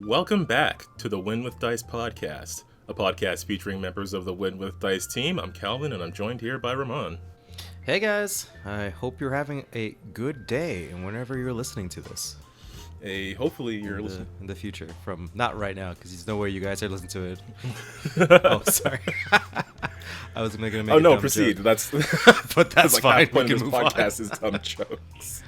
Welcome back to the Win with Dice podcast, a podcast featuring members of the Win with Dice team. I'm Calvin, and I'm joined here by Ramon. Hey guys, I hope you're having a good day, and whenever you're listening to this. Hopefully you're listening in the future. From not right now, because there's no way you guys are listening to it. Oh, sorry. I was gonna make. Oh no, proceed. Joke. That's but that's like fine. We can move podcast is dumb jokes.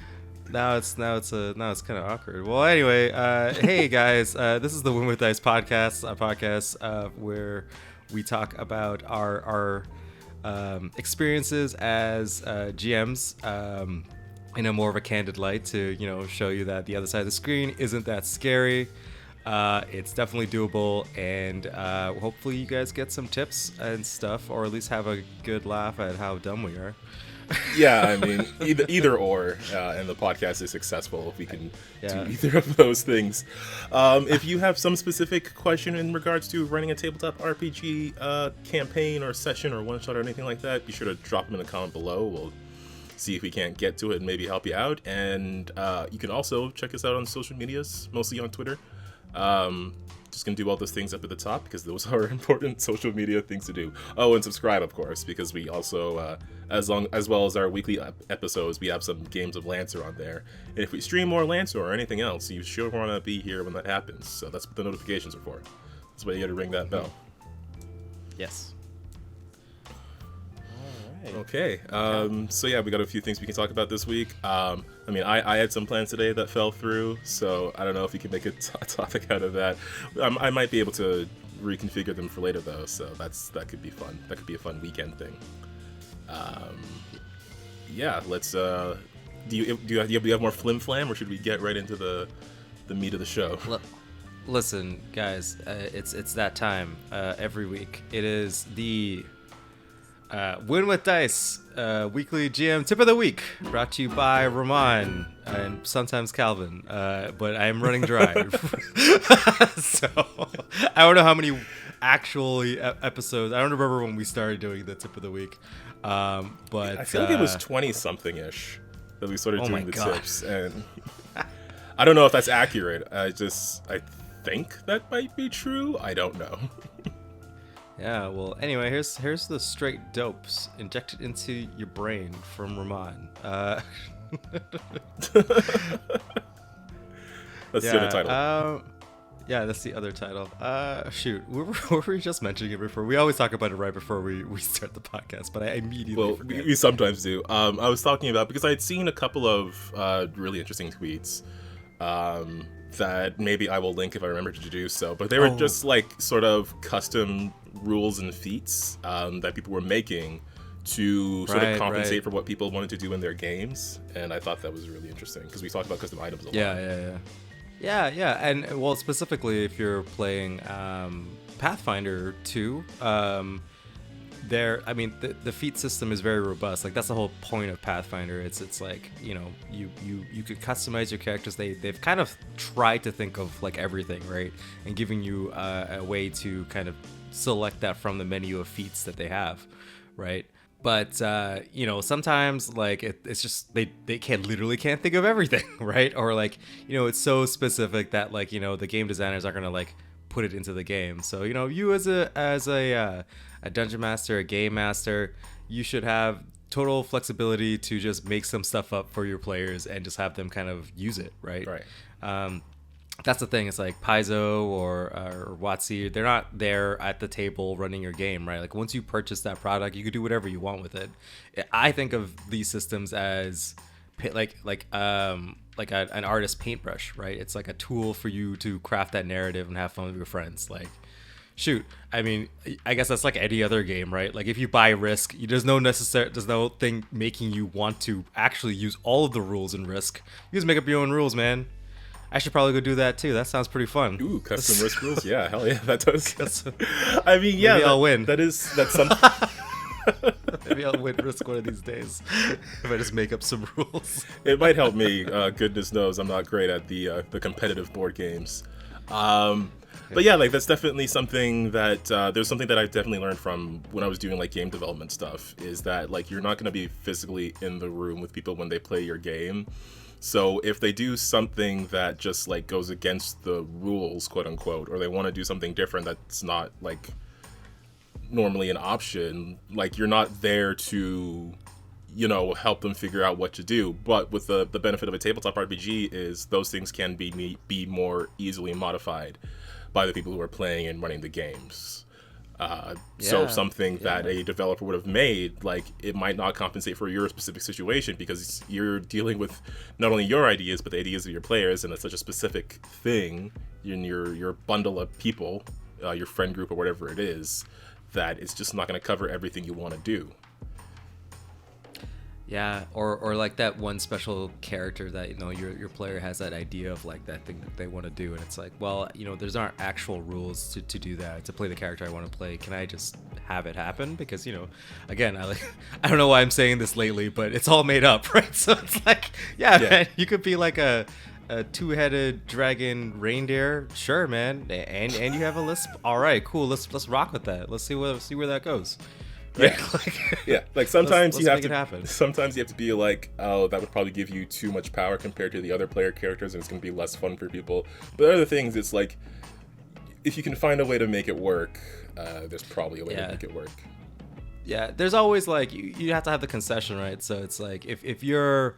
Now it's kind of awkward. Well, anyway, hey guys, this is the Win with Dice podcast, a podcast where we talk about our experiences as GMs in a more of a candid light to show you that the other side of the screen isn't that scary. It's definitely doable, and hopefully you guys get some tips and stuff, or at least have a good laugh at how dumb we are. Yeah, I mean, either or, and the podcast is successful if we can do either of those things. If you have some specific question in regards to running a tabletop RPG campaign or session or one-shot or anything like that, be sure to drop them in the comment below. We'll see if we can't get to it and maybe help you out. And you can also check us out on social medias, mostly on Twitter. Just gonna do all those things up at the top because those are important social media things to do. Oh, and subscribe, of course, because we also, as well as our weekly episodes, we have some games of Lancer on there. And if we stream more Lancer or anything else, you sure want to be here when that happens. So that's what the notifications are for. That's why you got to ring that bell. Yes. Okay, so yeah, we got a few things we can talk about this week. I mean, I had some plans today that fell through, so I don't know if you can make a topic out of that. I might be able to reconfigure them for later, though, so that could be fun. That could be a fun weekend thing. Yeah, let's. Do you have more flim flam, or should we get right into the meat of the show? Listen, guys, it's that time every week. It is the Win with Dice weekly GM tip of the week, brought to you by Ramon and sometimes Calvin, but I am running dry. So I don't know how many actually episodes. I don't remember when we started doing the tip of the week, but I feel like it was 20 something ish that we started doing the tips, and I don't know if that's accurate. I think that might be true. I don't know. Yeah, well, anyway, here's the straight dopes injected into your brain from Ramon. That's the other title. Yeah, that's the other title. Shoot, we were just mentioning it before. We always talk about it right before we start the podcast, but I immediately forget. We sometimes do. I was talking about, because I had seen a couple of really interesting tweets that maybe I will link if I remember to do so, but they were just like sort of custom rules and feats that people were making to sort of compensate for what people wanted to do in their games, and I thought that was really interesting because we talked about custom items a lot. Yeah, and well, specifically if you're playing Pathfinder 2, the feat system is very robust. Like, that's the whole point of Pathfinder. It's like, you could customize your characters. They've kind of tried to think of like everything, right, and giving you a way to kind of select that from the menu of feats that they have, right? But sometimes like it's just they literally can't think of everything, right? Or like, it's so specific that like, the game designers aren't gonna like put it into the game. So you as a dungeon master, a game master, you should have total flexibility to just make some stuff up for your players and just have them kind of use it, right? That's the thing. It's like Paizo or WotC, they're not there at the table running your game, right? Like, once you purchase that product, you can do whatever you want with it. I think of these systems as like an artist paintbrush, right? It's like a tool for you to craft that narrative and have fun with your friends. Like, shoot, I mean, I guess that's like any other game, right? Like, if you buy Risk, there's no thing making you want to actually use all of the rules in Risk. You just make up your own rules, man. I should probably go do that too. That sounds pretty fun. Ooh, custom Risk rules? Yeah, hell yeah, that does. I mean, yeah, maybe I'll win. That's something. Maybe I'll win Risk one of these days if I just make up some rules. It might help me. Goodness knows I'm not great at the competitive board games. But yeah, like, that's definitely something that there's something that I definitely learned from when I was doing like game development stuff, is that like, you're not going to be physically in the room with people when they play your game. So if they do something that just like goes against the rules, quote unquote, or they want to do something different that's not like normally an option, like you're not there to, you know, help them figure out what to do. But with the benefit of a tabletop RPG is those things can be more easily modified by the people who are playing and running the games. So something that a developer would have made, like, it might not compensate for your specific situation because you're dealing with not only your ideas but the ideas of your players, and it's such a specific thing in your bundle of people, your friend group or whatever it is, that it's just not going to cover everything you want to do. Yeah, or like that one special character that, you know, your player has that idea of like that thing that they want to do, and it's like, well, you know, there's aren't actual rules to do that, to play the character I want to play. Can I just have it happen? Because, you know, again, I don't know why I'm saying this lately, but it's all made up, right? So it's like, yeah. Man, you could be like a two-headed dragon reindeer, sure, man, and you have a lisp. All right, cool. Let's rock with that. Let's see where that goes. Right? Yeah, like sometimes let's you have make to it happen. Sometimes you have to be like, oh, that would probably give you too much power compared to the other player characters, and it's going to be less fun for people. But other things, it's like, if you can find a way to make it work, there's probably a way to make it work. Yeah, there's always like you have to have the concession, right? So it's like if you're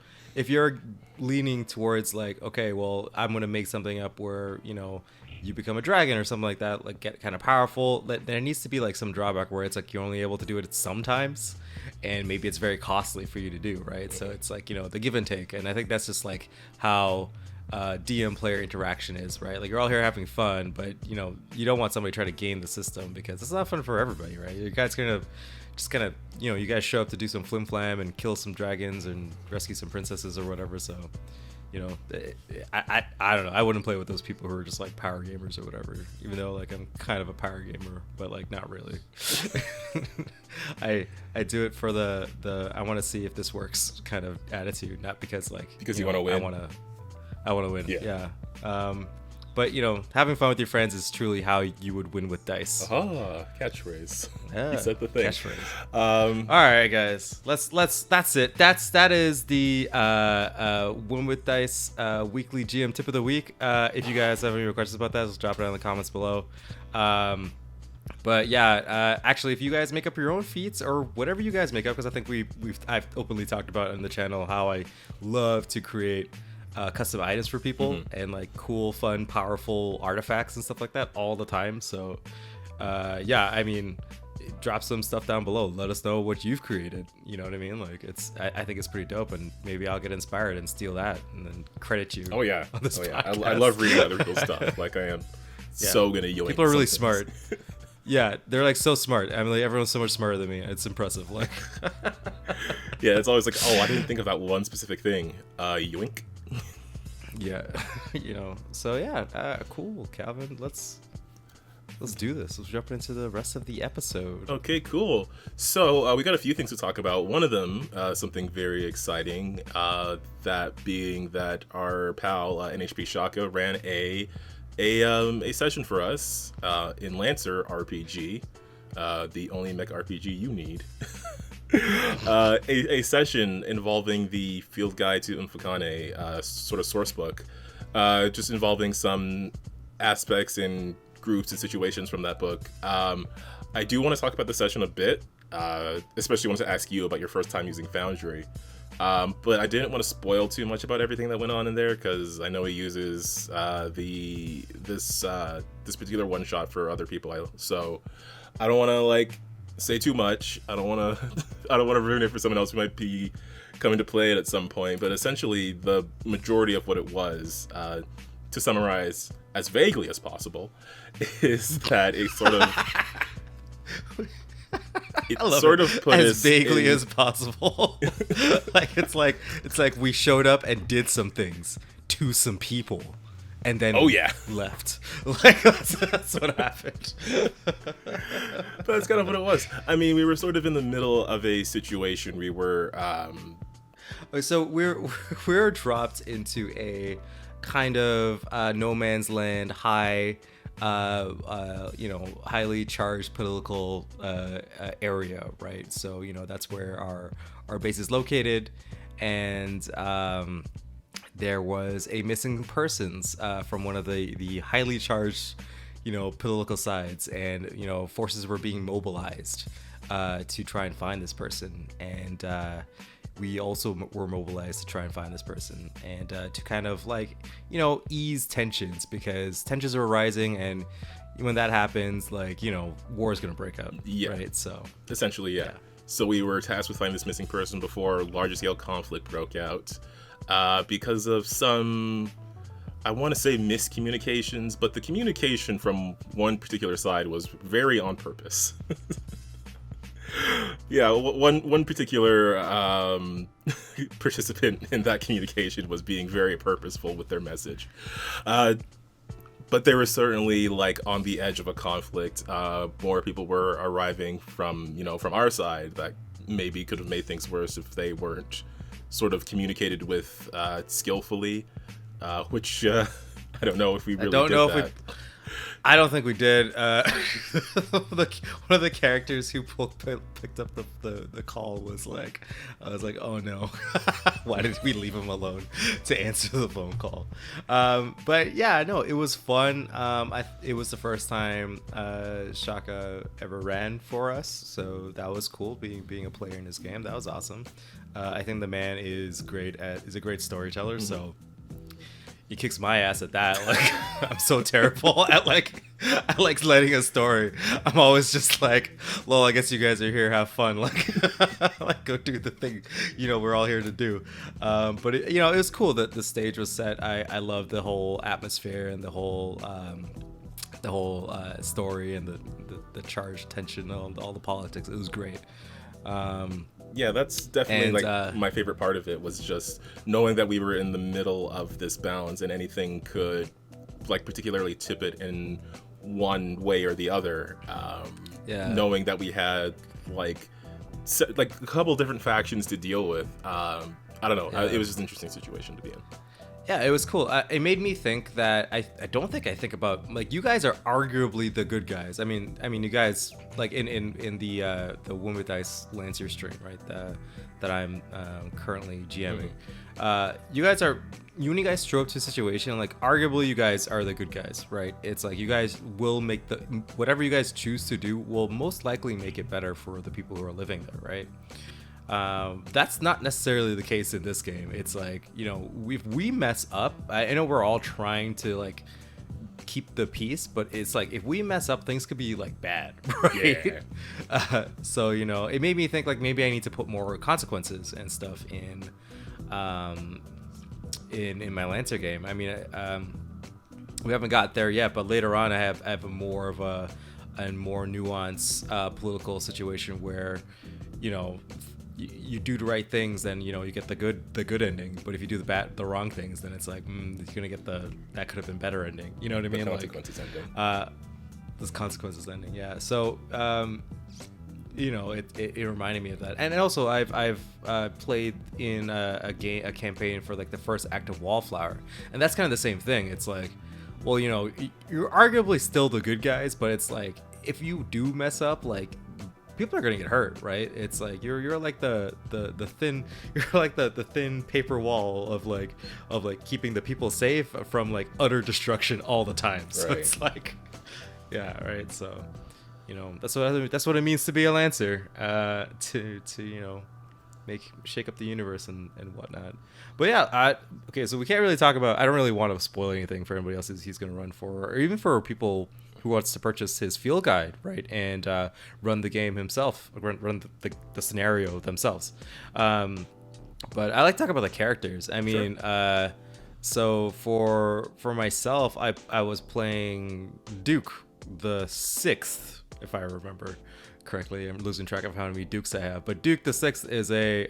leaning towards like, okay, well, I'm gonna make something up where, you know, you become a dragon or something like that, like get kind of powerful, there needs to be like some drawback where it's like you're only able to do it sometimes, and maybe it's very costly for you to do, right? So it's like, you know, the give and take, and I think that's just like how DM player interaction is, right? Like, you're all here having fun, but, you know, you don't want somebody trying to game the system because it's not fun for everybody, right? You guys kind of, you know, you guys show up to do some flim flam and kill some dragons and rescue some princesses or whatever, so, you know, I don't know. I wouldn't play with those people who are just like power gamers or whatever, even though like I'm kind of a power gamer, but like not really. I do it for the I want to see if this works kind of attitude, not because like, because you want to win. I want to win. Yeah. But, you know, having fun with your friends is truly how you would win with dice. Aha, catchphrase. Yeah, you said the thing. Catchphrase. All right, guys. That's it. That is the Win with Dice weekly GM tip of the week. If you guys have any more questions about that, just drop it in the comments below. But yeah, actually, if you guys make up your own feats or whatever you guys make up, because I think I've openly talked about on the channel how I love to create custom items for people and like cool, fun, powerful artifacts and stuff like that all the time. So yeah, I mean, drop some stuff down below. Let us know what you've created. You know what I mean? Like, I think it's pretty dope, and maybe I'll get inspired and steal that and then credit you. Oh yeah, on this podcast. I love reading other people's stuff. Like, I am so gonna yoink. People are really smart. Yeah, they're like so smart. I mean, like, everyone's so much smarter than me. It's impressive. Like, yeah, it's always like, oh, I didn't think of that one specific thing. Yoink. Yeah, you know. So yeah, cool, Calvin. Let's do this. Let's jump into the rest of the episode. Okay, cool. So we got a few things to talk about. One of them, something very exciting, that being that our pal NHP Shaka ran a session for us in Lancer RPG, the only mech RPG you need. A session involving the field guide to Mfecane, sort of source book, just involving some aspects and groups and situations from that book. I do want to talk about the session a bit, especially want to ask you about your first time using Foundry. But I didn't want to spoil too much about everything that went on in there, because I know he uses this particular one shot for other people. So I don't want to like say too much. I don't want to ruin it for someone else who might be coming to play it at some point. But essentially, the majority of what it was, to summarize as vaguely as possible, is that it sort of put as vaguely as possible. it's like we showed up and did some things to some people, and then left. Like, that's what happened. But that's kind of what it was. I mean, we were sort of in the middle of a situation. We were so we're dropped into a kind of no man's land, high you know, highly charged political area, right? So, you know, that's where our base is located, and there was a missing persons from one of the highly charged, political sides, and forces were being mobilized to try and find this person, and we also were mobilized to try and find this person, and to kind of ease tensions, because tensions are rising, and when that happens, war is gonna break out. Yeah. Right. So essentially, yeah. So we were tasked with finding this missing person before larger scale conflict broke out, because of some, I want to say, miscommunications, but the communication from one particular side was very on purpose. Yeah, one particular participant in that communication was being very purposeful with their message. But they were certainly on the edge of a conflict. More people were arriving from our side that maybe could have made things worse if they weren't sort of communicated with skillfully, which I don't know if we really did that. I don't think we did. One of the characters who picked up the call was I was like, oh no, why did we leave him alone to answer the phone call? But yeah, no, it was fun. It was the first time Shaka ever ran for us, so that was cool. Being a player in this game, that was awesome. I think the man is a great storyteller. Mm-hmm. So. He kicks my ass at that. I'm so terrible at letting a story. I'm always just lol, I guess you guys are here, have fun. Go do the thing, we're all here to do. But it was cool that the stage was set. I love the whole atmosphere and the whole story and the charged tension and all the politics. It was great. Yeah, that's definitely my favorite part of it, was just knowing that we were in the middle of this balance and anything could particularly tip it in one way or the other. Knowing that we had a couple different factions to deal with. I don't know. It was just an interesting situation to be in. Yeah, it was cool. It made me think that I don't think I think about you guys are arguably the good guys. I mean you guys in the Win with Dice Lancer stream, right? That I'm currently GMing. Mm-hmm. When you guys show up to a situation, arguably you guys are the good guys, right? It's you guys will make whatever you guys choose to do will most likely make it better for the people who are living there, right? That's not necessarily the case in this game. It's if we mess up, I know we're all trying to keep the peace, but it's if we mess up, things could be bad, right? Yeah. So it made me think maybe I need to put more consequences and stuff in my Lancer game. I mean, we haven't got there yet, but later on I have a more of a more nuanced political situation where you do the right things, then you get the good ending. But if you do the wrong things, then it's you're gonna get that could have been better ending. You know what I mean? Consequences ending. This consequences ending. Yeah. So it reminded me of that. And also I've played in a campaign for the first act of Wallflower, and that's kind of the same thing. It's well, you're arguably still the good guys, but it's if you do mess up, people are gonna get hurt, right? It's you're the thin the thin paper wall of keeping the people safe from utter destruction all the time. So right. It's yeah, right. So that's what it means to be a Lancer, to shake up the universe and whatnot. But yeah, okay, so we can't really talk about. I don't really want to spoil anything for anybody else he's gonna run for, or even for people who wants to purchase his field guide, right, and run the game himself, run the scenario themselves. But I like to talk about the characters. I mean, sure. So for myself, I was playing Duke the 6th, if I remember correctly. I'm losing track of how many Dukes I have, but Duke the 6th is a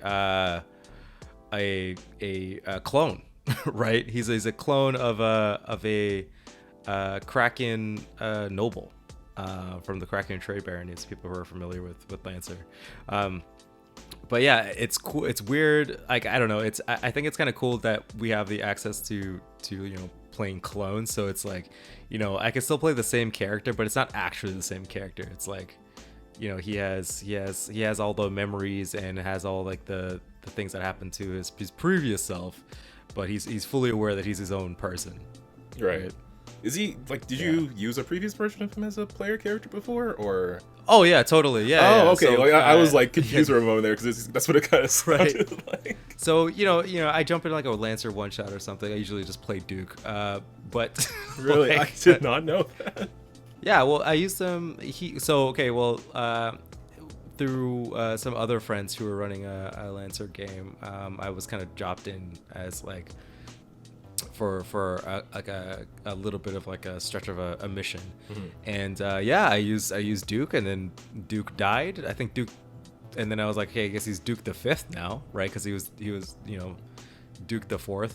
clone, right? He's a clone of a Kraken noble from the Kraken trade baronies, people who are familiar with Lancer. But yeah, it's cool. It's weird. I don't know. I think it's kind of cool that we have the access to playing clones. So it's I can still play the same character, but it's not actually the same character. It's he has all the memories and has all the things that happened to his previous self. but he's fully aware that he's his own person. Right. Is he like? Did you use a previous version of him as a player character before, or? Oh yeah, totally. Yeah. Oh, yeah. okay. So, like, I was like confused for a moment there because that's what it kind of sounded like. So I jump in like a Lancer one shot or something. I usually just play Duke. But really, like, I did not know that. Yeah. Well, I used him. Through some other friends who were running a Lancer game, I was kind of dropped in as like for a little bit of like a stretch of a mission. And I used Duke, and then Duke died. I think Duke, and then I was like, hey, I guess he's Duke the 5th now, right? Because he was Duke the 4th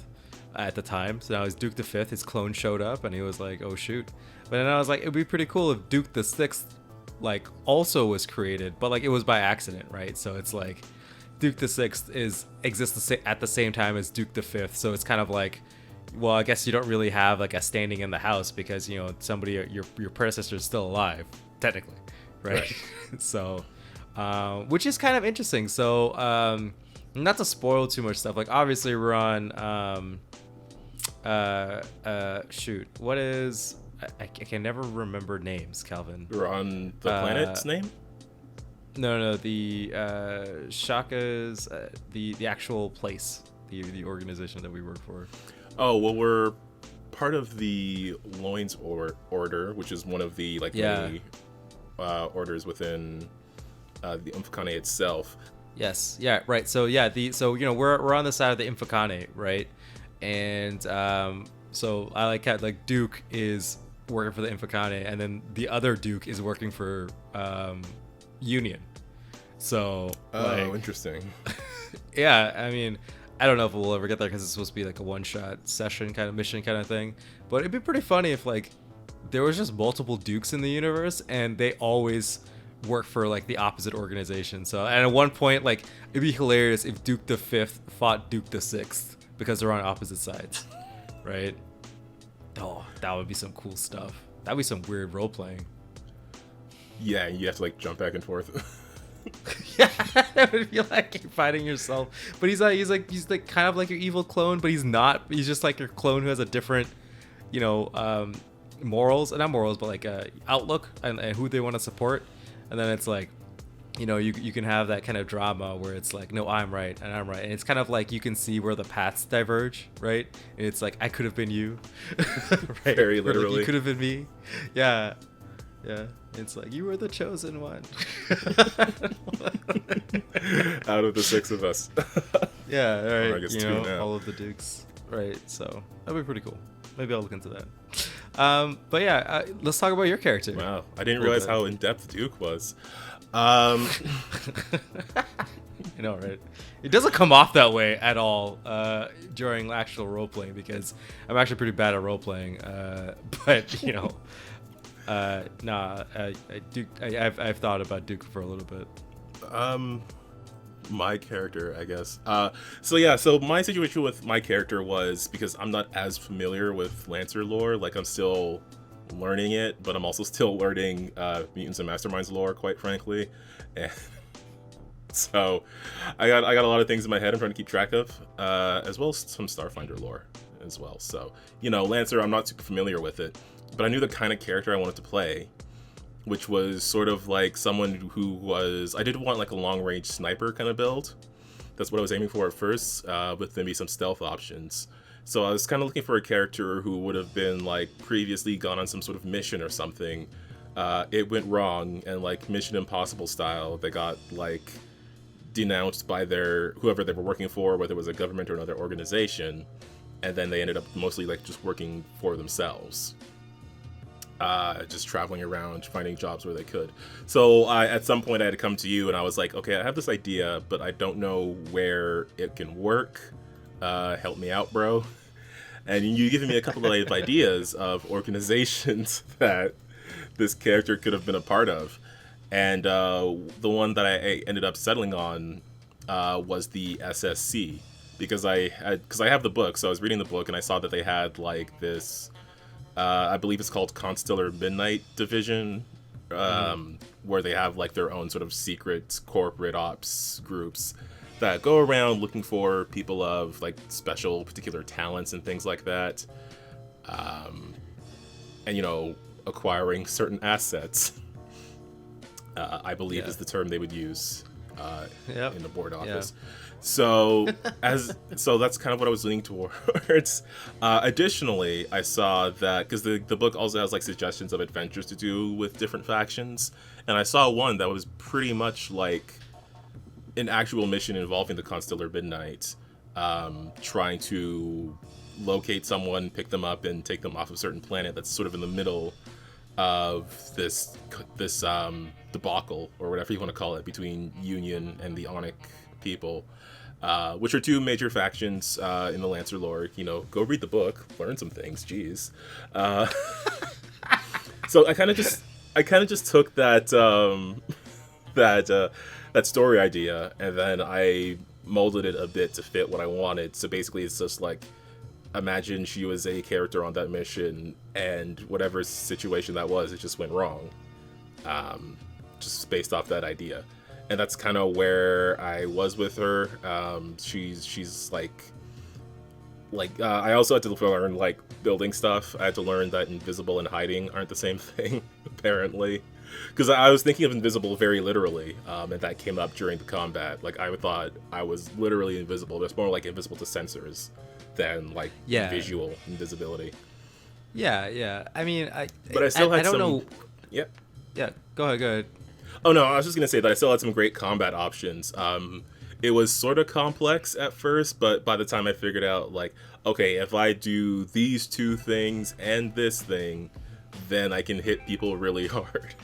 at the time. So now he's Duke the 5th. His clone showed up, and he was like, oh shoot. But then I was like, it'd be pretty cool if Duke the 6th like also was created, but like it was by accident, right? So it's like Duke the 6th exists at the same time as Duke the 5th. So it's kind of like, well, I guess you don't really have like a standing in the house because somebody your predecessor is still alive technically, right? So which is kind of interesting. So not to spoil too much stuff, like obviously we're on what is I can never remember names, Calvin. We're on the planet's name? No, the Shaka's the actual place, the organization that we work for. Oh, well, we're part of the Loins Order, which is one of the many orders within the Mfecane itself. Yes, yeah, right. So yeah, we're on the side of the Mfecane, right? And so I like Duke is working for the Mfecane, and then the other Duke is working for Union. So interesting. Yeah, I mean, I don't know if we'll ever get there because it's supposed to be like a one-shot session kind of mission kind of thing. But it'd be pretty funny if like there was just multiple Dukes in the universe and they always work for like the opposite organization. So and at one point, like it'd be hilarious if Duke the 5th fought Duke the 6th because they're on opposite sides, right? Oh, that would be some cool stuff. That'd be some weird role playing. Yeah, you have to like jump back and forth. Yeah, that would be like you're fighting yourself. But he's like kind of like your evil clone, but he's not. He's just like your clone who has a different, morals, not morals, but like outlook and who they want to support. And then it's like, you can have that kind of drama where it's like, no, I'm right and I'm right, and it's kind of like you can see where the paths diverge, right? And it's like I could have been you, right? Very literally, like, you could have been me. Yeah. It's like you were the chosen one. Out of the 6 of us. Yeah, right. I guess 2 now. All of the Dukes, right? So that'd be pretty cool. Maybe I'll look into that. But yeah, let's talk about your character. Wow, I didn't realize how in depth Duke was. You know, right? It doesn't come off that way at all during actual role playing because I'm actually pretty bad at role playing. But I've thought about Duke for a little bit. My character, I guess. So my situation with my character was because I'm not as familiar with Lancer lore. Like I'm still learning it, but I'm also still learning Mutants and Masterminds lore, quite frankly. And so I got a lot of things in my head I'm trying to keep track of, as well as some Starfinder lore as well. So Lancer, I'm not super familiar with it. But I knew the kind of character I wanted to play, which was sort of like someone who was... I did want like a long-range sniper kind of build. That's what I was aiming for at first, with maybe some stealth options. So I was kind of looking for a character who would have been like previously gone on some sort of mission or something. It went wrong, and like Mission Impossible style, they got like denounced by whoever they were working for, whether it was a government or another organization, and then they ended up mostly like just working for themselves. Just traveling around, finding jobs where they could. So at some point I had to come to you and I was like, okay, I have this idea, but I don't know where it can work. Help me out, bro. And you giving me a couple of ideas of organizations that this character could have been a part of. And the one that I ended up settling on was the SSC, because I have the book. So I was reading the book and I saw that they had like this... I believe it's called Constellar Midnight Division, where they have like their own sort of secret corporate ops groups, that go around looking for people of like special particular talents and things like that, and acquiring certain assets. I believe is the term they would use in the board office. Yeah. So that's kind of what I was leaning towards. Additionally, I saw that because the book also has like suggestions of adventures to do with different factions, and I saw one that was pretty much like an actual mission involving the Constellar Midnight, trying to locate someone, pick them up, and take them off a certain planet that's sort of in the middle of this debacle, or whatever you want to call it, between Union and the Onic people, which are two major factions in the Lancer lore. Go read the book, learn some things. Jeez. So I kind of just took that that story idea, and then I molded it a bit to fit what I wanted. So basically, it's just like, imagine she was a character on that mission, and whatever situation that was, it just went wrong. Just based off that idea. And that's kind of where I was with her. She's like I also had to learn like building stuff. I had to learn that invisible and hiding aren't the same thing, apparently. Because I was thinking of invisible very literally, and that came up during the combat. Like, I thought I was literally invisible. It's more like invisible to sensors than like visual invisibility. Yeah. I mean, but I still had don't know. Yep. Yeah. Go ahead. Oh no, I was just gonna say that I still had some great combat options. It was sort of complex at first, but by the time I figured out, like, okay, if I do these two things and this thing, then I can hit people really hard.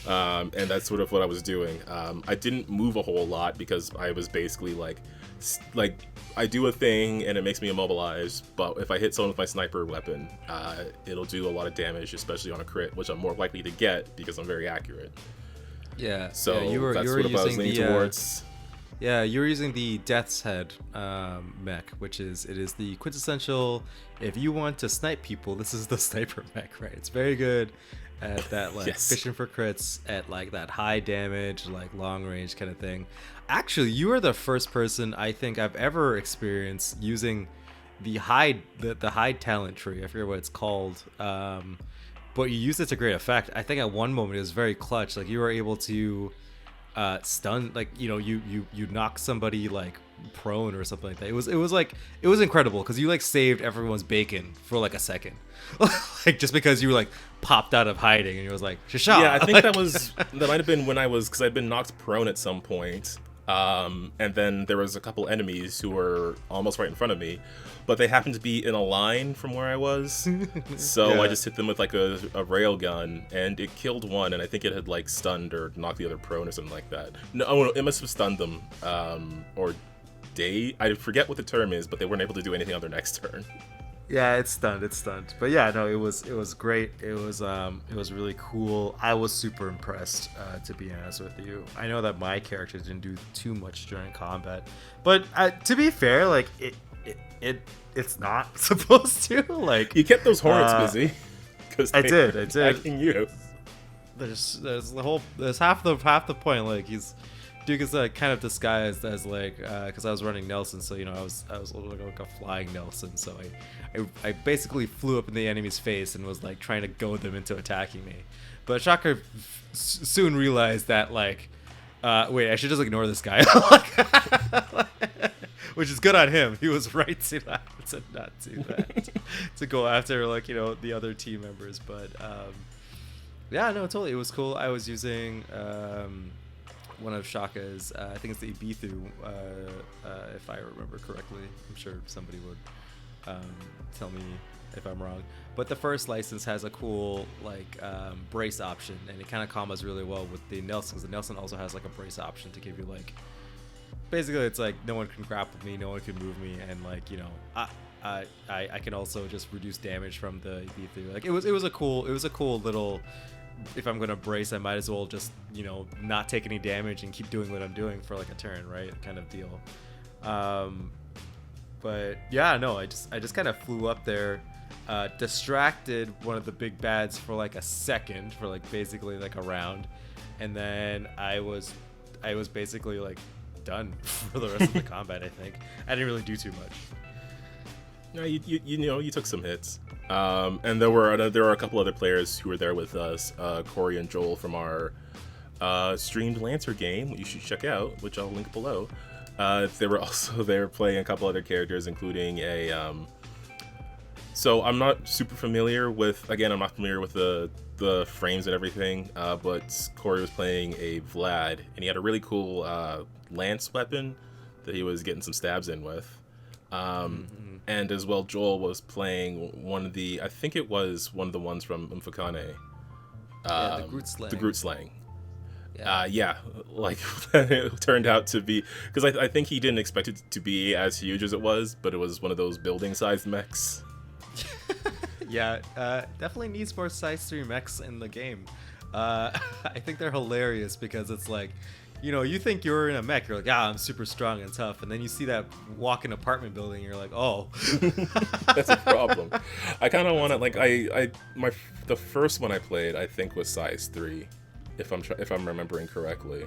And that's sort of what I was doing. I didn't move a whole lot because I was basically like I do a thing and it makes me immobilized, but if I hit someone with my sniper weapon, it'll do a lot of damage, especially on a crit, which I'm more likely to get because I'm very accurate. Yeah. So you were that's sort of what I was leaning towards. Yeah, you were using the Death's Head mech, which is the quintessential. If you want to snipe people, this is the sniper mech, right? It's very good at that, like, fishing for crits at like that high damage, like long range kind of thing. Actually, you are the first person I think I've ever experienced using the hide talent tree. I forget what it's called, but you used it to great effect. I think at one moment it was very clutch. Like, you were able to stun, like, you knock somebody like prone or something like that. It was incredible because you like saved everyone's bacon for like a second, like just because you like popped out of hiding and you was like, Shasha. Yeah, I think that might have been when because I'd been knocked prone at some point. And then there was a couple enemies who were almost right in front of me, but they happened to be in a line from where I was. So I just hit them with like a rail gun, and it killed one, and I think it had like stunned or knocked the other prone or something like that. No, it must have stunned them, I forget what the term is, but they weren't able to do anything on their next turn. Yeah, it's stunned. But yeah, no, it was great. It was really cool. I was super impressed, to be honest with you. I know that my character didn't do too much during combat, but to be fair, like it's not supposed to. Like, you kept those hornets busy. I did. Attacking you. There's half the point. Like, Duke is kind of disguised as like, because I was running Nelson, so I was like a flying Nelson, so I basically flew up in the enemy's face and was like trying to goad them into attacking me. But Shocker soon realized that, like, wait, I should just ignore this guy, which is good on him. He was right to not do that, to go after, like, the other team members. But yeah, no, totally, it was cool. I was using one of Shaka's, I think it's the Ibithu, if I remember correctly. I'm sure somebody would tell me if I'm wrong. But the first license has a cool, like, brace option, and it kind of combos really well with the Nelson, because the Nelson also has like a brace option to give you, like, basically it's like no one can grapple me, no one can move me, and like, I can also just reduce damage from the Ibithu. Like, it was a cool little, if I'm gonna brace, I might as well just not take any damage and keep doing what I'm doing for like a turn, right, kind of deal. But yeah, no, I just kind of flew up there, distracted one of the big bads for like a second, for like basically like a round, and then I was basically like done for the rest of the combat. I think I didn't really do too much. No, you took some hits, and there were a couple other players who were there with us, Corey and Joel from our streamed Lancer game, you should check out, which I'll link below. They were also there playing a couple other characters, including a. So I'm not super familiar with. Again, I'm not familiar with the frames and everything. But Corey was playing a Vlad, and he had a really cool lance weapon that he was getting some stabs in with. And as well, Joel was playing one of the. I think it was one of the ones from Mfecane. The Groot Slang. The Groot Slang. Yeah. Like it turned out to be, because I think he didn't expect it to be as huge as it was, but it was one of those building-sized mechs. Yeah, definitely needs more size 3 mechs in the game. I think they're hilarious because it's like, you think you're in a mech, you're like, I'm super strong and tough, and then you see that walk-in apartment building, you're like, oh. That's a problem. I kind of want to, like, the first one I played, I think, was size 3. If I'm remembering correctly,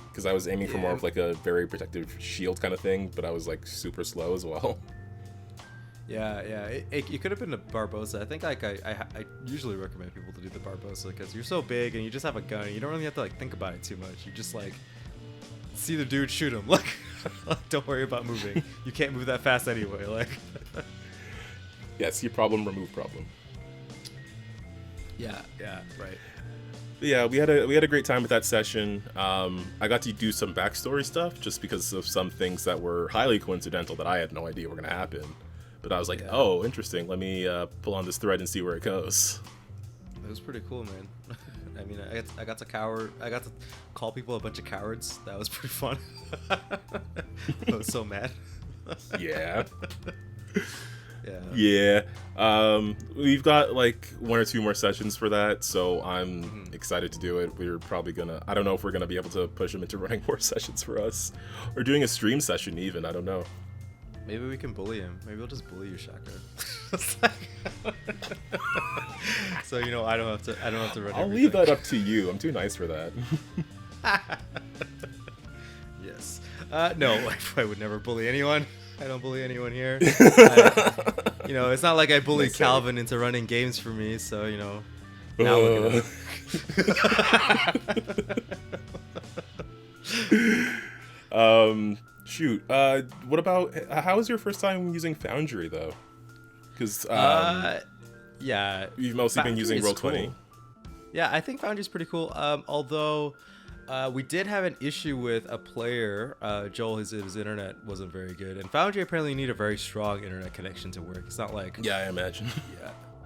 because I was aiming for more of like a very protective shield kind of thing, but I was like super slow as well. Yeah. It could have been a Barbosa. I think like I usually recommend people to do the Barbosa because you're so big and you just have a gun. You don't really have to like think about it too much. You just like see the dude, shoot him. Like don't worry about moving. You can't move that fast anyway. Like see problem, remove problem. Yeah, right. Yeah, we had a great time with that session. I got to do some backstory stuff just because of some things that were highly coincidental that I had no idea were going to happen. But I was like, oh, interesting. Let me pull on this thread and see where it goes. It was pretty cool, man. I mean, I got to call people a bunch of cowards. That was pretty fun. I was so mad. Yeah. Yeah. We've got like 1 or 2 more sessions for that, so I'm excited to do it. We're probably I don't know if we're gonna be able to push him into running more sessions for us, or doing a stream session even. I don't know. Maybe we can bully him. Maybe we'll just bully you, Shaka. So I don't have to run. I'll leave that up to you. I'm too nice for that. Yes. No, I would never bully anyone. I don't bully anyone here. It's not like I bullied Calvin into running games for me, so now look at Shoot. What about how was your first time using Foundry though? Because you've mostly been using Roll20. Cool. Yeah, I think Foundry's pretty cool. Although. We did have an issue with a player. Joel, his internet wasn't very good, and Foundry apparently need a very strong internet connection to work. It's not like I imagine.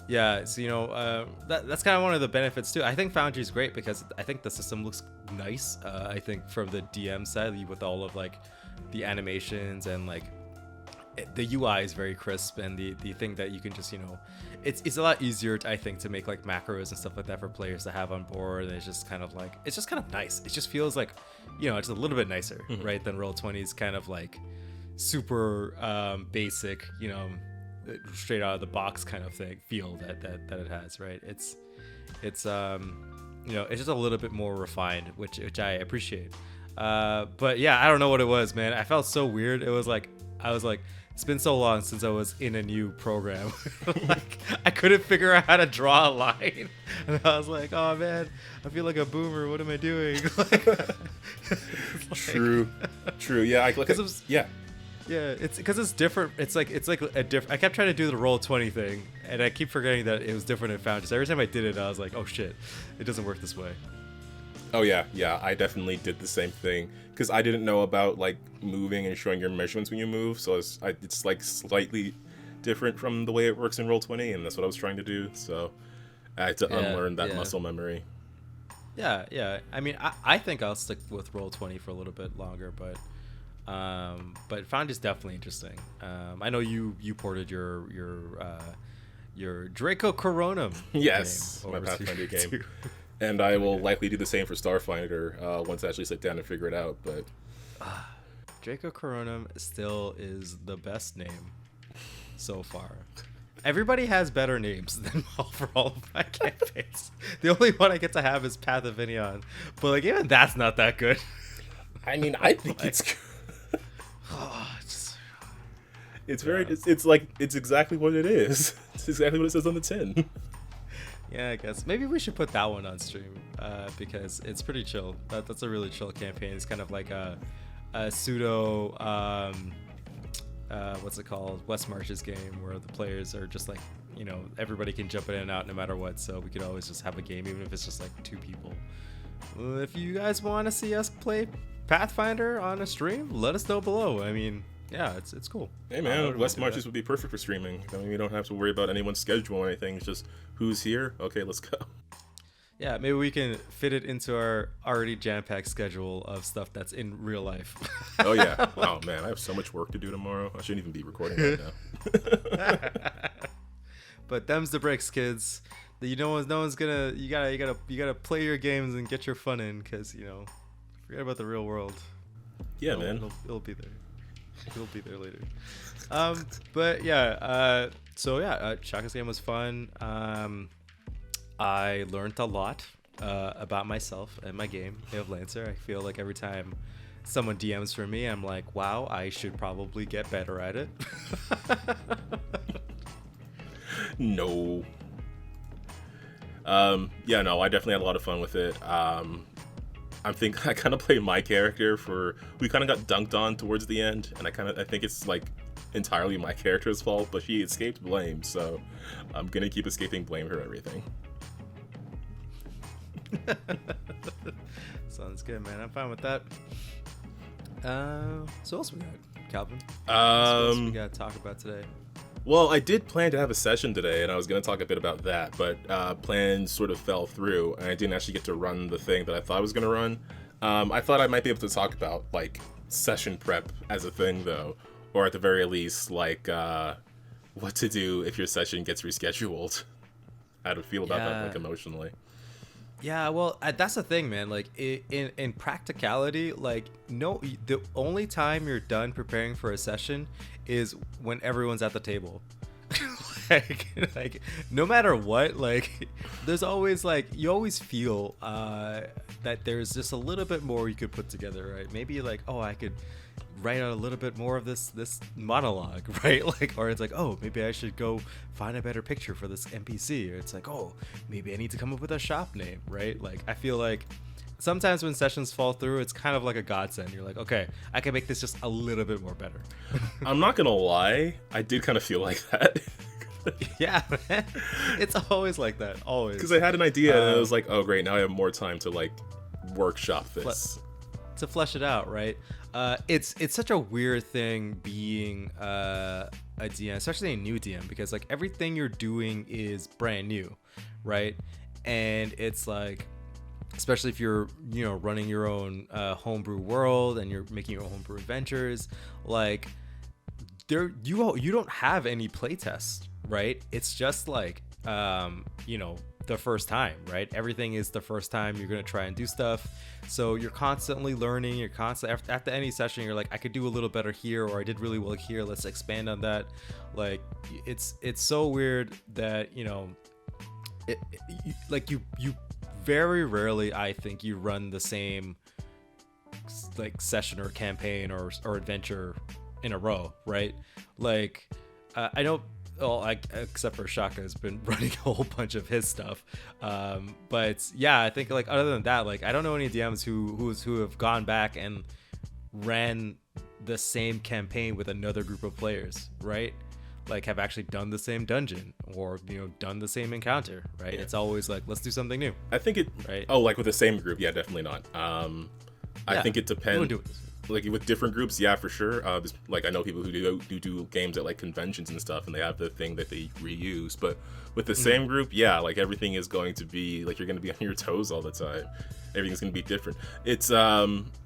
Yeah. So that's kind of one of the benefits too. I think Foundry's great because I think the system looks nice. I think from the DM side, with all of like the animations and like the UI is very crisp, and the thing that you can just it's a lot easier I think to make like macros and stuff like that for players to have on board, and it's just kind of nice. It just feels like it's a little bit nicer, right, than Roll20's kind of like super basic straight out of the box kind of thing feel that it has, right? It's it's just a little bit more refined, which I appreciate. But yeah, I don't know what it was, man. I felt so weird. It was like I was like, it's been so long since I was in a new program. Like I couldn't figure out how to draw a line, and I was like, oh man, I feel like a boomer. What am I doing? True. Yeah, Yeah, it's because it's different. It's like a different. I kept trying to do the Roll20 thing, and I keep forgetting that it was different in Foundry. So every time I did it, I was like, oh shit, it doesn't work this way. Oh yeah, I definitely did the same thing because I didn't know about like moving and showing your measurements when you move. So it's like slightly different from the way it works in Roll20, and that's what I was trying to do. So I had to unlearn that muscle memory. Yeah. I mean, I think I'll stick with Roll20 for a little bit longer, but Foundry's definitely interesting. I know you ported your Draco Coronum. Yes, my Pathfinder game. Too. And I will likely do the same for Starfinder once I actually sit down and figure it out. But Draco Coronum still is the best name so far. Everybody has better names than for all of my campaigns. The only one I get to have is Path of Inion, but like even that's not that good. I mean, I think it's good. It's very. It's like it's exactly what it is. It's exactly what it says on the tin. Yeah, I guess maybe we should put that one on stream because it's pretty chill. That's a really chill campaign. It's kind of like a pseudo what's it called, West Marches game where the players are just like, you know, everybody can jump in and out no matter what. So we could always just have a game even if it's just like 2 people. Well, if you guys want to see us play Pathfinder on a stream, let us know below. I mean, yeah, it's cool. Hey man, West Marches would be perfect for streaming. I mean, you don't have to worry about anyone's schedule or anything. It's just who's here. Okay, let's go. Yeah, maybe we can fit it into our already jam-packed schedule of stuff that's in real life. Oh yeah. Oh man, I have so much work to do tomorrow. I shouldn't even be recording right now. But them's the breaks, kids. No one's gonna. You gotta play your games and get your fun in, because forget about the real world. Yeah, man. It'll be there. It'll be there later. But yeah. So yeah, Shaka's game was fun. I learned a lot about myself and my game of Lancer. I feel like every time someone DMs for me, I'm like, wow, I should probably get better at it. No. Yeah, no, I definitely had a lot of fun with it. I think I kind of played my character we kind of got dunked on towards the end, and I think it's like entirely my character's fault, but she escaped blame, so I'm gonna keep escaping blame for everything. Sounds good, man. I'm fine with that. So what else we got, Calvin? What else we got to talk about today? Well, I did plan to have a session today, and I was going to talk a bit about that, but plans sort of fell through, and I didn't actually get to run the thing that I thought I was going to run. I thought I might be able to talk about, like, session prep as a thing, though, or at the very least, like, what to do if your session gets rescheduled. How to feel about that, like, emotionally. Yeah, well, that's the thing, man. Like, in practicality, like, the only time you're done preparing for a session is when everyone's at the table. like, no matter what, like, there's always, like, you always feel that there's just a little bit more you could put together, right? Maybe, like, oh, I could write out a little bit more of this monologue, right? Like, or it's like, oh, maybe I should go find a better picture for this NPC, or it's like, oh, maybe I need to come up with a shop name, right? Like, I feel like sometimes when sessions fall through, it's kind of like a godsend. You're like, okay, I can make this just a little bit more better. I'm not gonna lie, I did kind of feel like that. Yeah, man. It's always like that, always. Because I had an idea, and I was like, oh great, now I have more time to, like, workshop this. To flesh it out, right? It's such a weird thing being a DM, especially a new DM, because, like, everything you're doing is brand new, right? And it's like, especially if you're running your own homebrew world and you're making your own homebrew adventures, like, you don't have any playtest, right? It's just like the first time, right? Everything is the first time you're gonna try and do stuff, so you're constantly learning. You're constantly after any session, you're like, I could do a little better here, or I did really well here, let's expand on that. Like, it's so weird that you very rarely, I think, you run the same, like, session or campaign or adventure in a row, right? Like, I know, except for Shaka has been running a whole bunch of his stuff, but yeah, I think, like, other than that, like, I don't know any DMs who have gone back and ran the same campaign with another group of players, right? Like, have actually done the same dungeon or done the same encounter, right? Yeah. It's always like, let's do something new. I think it right. Oh, like with the same group? Yeah, definitely not. I think it depends. Like, with different groups, yeah, for sure. Like, I know people who do games at, like, conventions and stuff, and they have the thing that they reuse. But with the same group, yeah, like, everything is going to be, like, you're going to be on your toes all the time. Everything's going to be different. It's,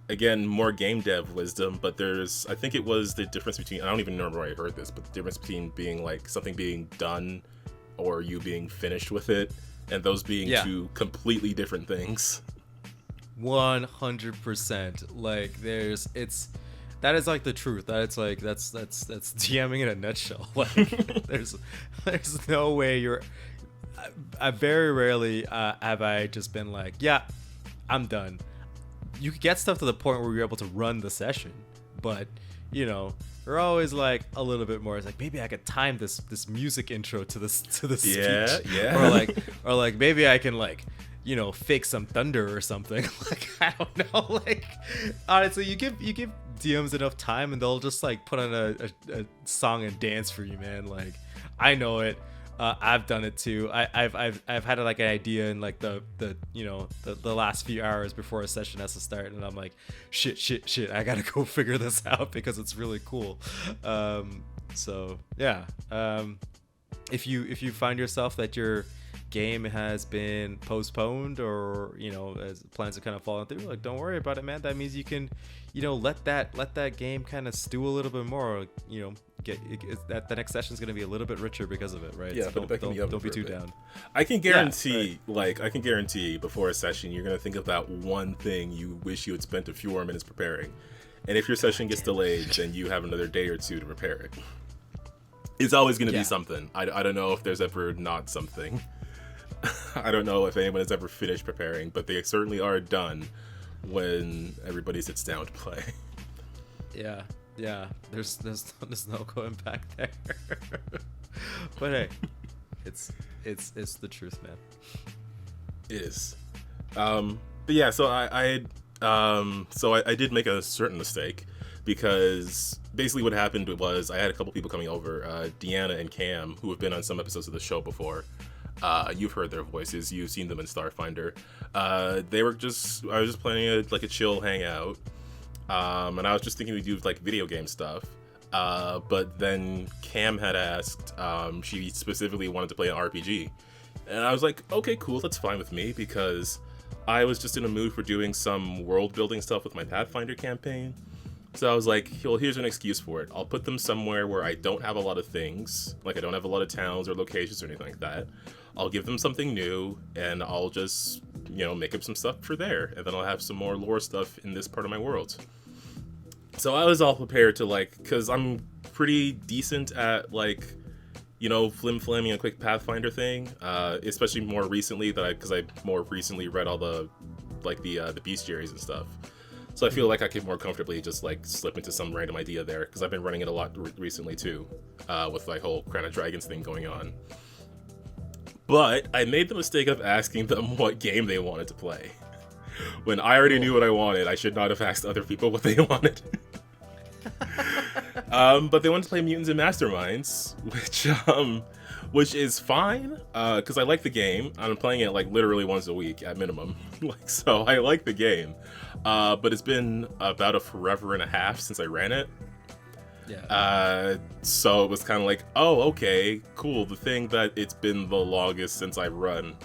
again, more game dev wisdom, but I think it was the difference between, I don't even remember where I heard this, but the difference between being, like, something being done or you being finished with it, and those being two completely different things. 100%. Like, that is like the truth. That's DMing in a nutshell. Like, there's no way I very rarely have I just been like, yeah, I'm done. You could get stuff to the point where you're able to run the session, but you know, we're always like a little bit more. It's like maybe I could time this music intro to the speech, yeah, or like maybe I can like, you know, fake some thunder or something. Like I don't know. Like honestly, you give DMs enough time and they'll just like put on a song and dance for you, man. Like I know it. I've done it too. I've had like an idea in like the you know the last few hours before a session has to start, and I'm like, shit, I gotta go figure this out because it's really cool. So yeah, if you find yourself that your game has been postponed, or you know, as plans have kind of fallen through, like don't worry about it, man. That means you can, you know, let that game kind of stew a little bit more. You know, that the next session is going to be a little bit richer because of it, right? Yeah, so don't be too down. I can guarantee, I can guarantee before a session, you're going to think of that one thing you wish you had spent a few more minutes preparing. And if your session gets delayed, then you have another day or two to prepare it. It's always going to be something. I don't know if there's ever not something. I don't know if anyone has ever finished preparing, but they certainly are done when everybody sits down to play. Yeah, there's no going back there. But hey, it's the truth, man. It is. But yeah, so I did make a certain mistake, because basically what happened was I had a couple people coming over, Deanna and Cam, who have been on some episodes of the show before. You've heard their voices, you've seen them in Starfinder. I was just planning a chill hangout. And I was just thinking we'd do like video game stuff. But then Cam had asked, she specifically wanted to play an RPG. And I was like, okay, cool, that's fine with me, because I was just in a mood for doing some world building stuff with my Pathfinder campaign. So I was like, well, here's an excuse for it. I'll put them somewhere where I don't have a lot of things, like I don't have a lot of towns or locations or anything like that. I'll give them something new, and I'll just, you know, make up some stuff for there, and then I'll have some more lore stuff in this part of my world. So I was all prepared to, like, because I'm pretty decent at, like, you know, flim-flamming a quick Pathfinder thing, especially more recently, because I more recently read all the bestiaries and stuff. So I feel like I could more comfortably just, like, slip into some random idea there, because I've been running it a lot recently, too, with, like, whole Crown of Dragons thing going on. But I made the mistake of asking them what game they wanted to play. When I already knew what I wanted, I should not have asked other people what they wanted. But they wanted to play Mutants and Masterminds, which is fine, because I like the game. I'm playing it like literally once a week at minimum, so I like the game. But it's been about a forever and a half since I ran it. Yeah. So it was kind of like, oh, okay, cool. The thing that it's been the longest since I've run,